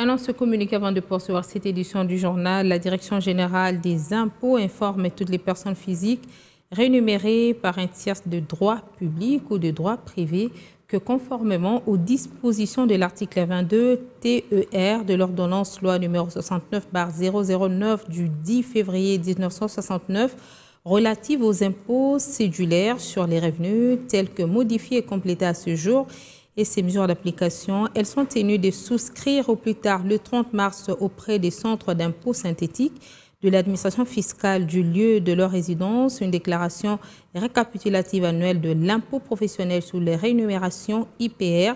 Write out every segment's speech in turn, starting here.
Annonce ce communiqué avant de poursuivre cette édition du journal. La Direction générale des impôts informe toutes les personnes physiques rémunérées par un tierce de droit public ou de droit privé que conformément aux dispositions de l'article 22 TER de l'ordonnance loi numéro 69/009 du 10 février 1969 relative aux impôts cédulaires sur les revenus tels que modifiés et complétés à ce jour, et ces mesures d'application, elles sont tenues de souscrire au plus tard le 30 mars auprès des centres d'impôts synthétiques de l'administration fiscale du lieu de leur résidence une déclaration récapitulative annuelle de l'impôt professionnel sur les rémunérations IPR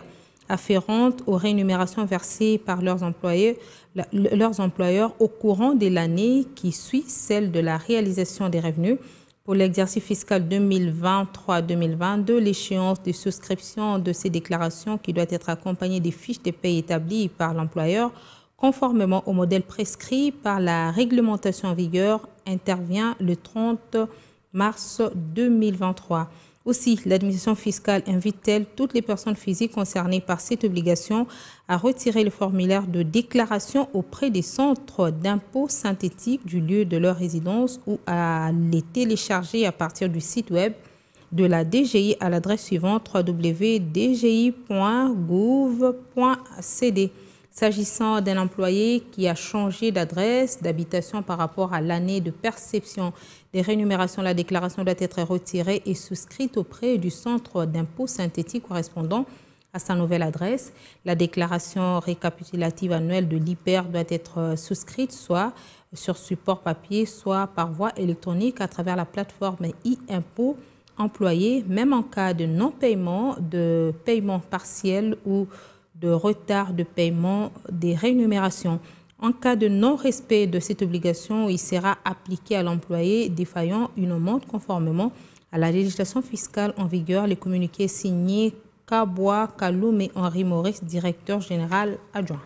afférentes aux rémunérations versées par leurs employeurs au courant de l'année qui suit celle de la réalisation des revenus. Pour l'exercice fiscal 2023-2022, l'échéance de souscription de ces déclarations qui doit être accompagnée des fiches de paie établies par l'employeur conformément au modèle prescrit par la réglementation en vigueur intervient le 30 mars 2023. Aussi, l'administration fiscale invite-t-elle toutes les personnes physiques concernées par cette obligation à retirer le formulaire de déclaration auprès des centres d'impôts synthétiques du lieu de leur résidence ou à les télécharger à partir du site web de la DGI à l'adresse suivante www.dgi.gouv.cd. S'agissant d'un employé qui a changé d'adresse d'habitation par rapport à l'année de perception des rémunérations, la déclaration doit être retirée et souscrite auprès du centre d'impôt synthétique correspondant à sa nouvelle adresse. La déclaration récapitulative annuelle de l'IPR doit être souscrite soit sur support papier, soit par voie électronique à travers la plateforme e-impôt employé, même en cas de non-paiement, de paiement partiel ou de retard de paiement des rémunérations. En cas de non-respect de cette obligation, il sera appliqué à l'employé défaillant une amende conformément à la législation fiscale en vigueur. Les communiqués signés Kabois, Kaloum et Henri Maurice, directeur général adjoint.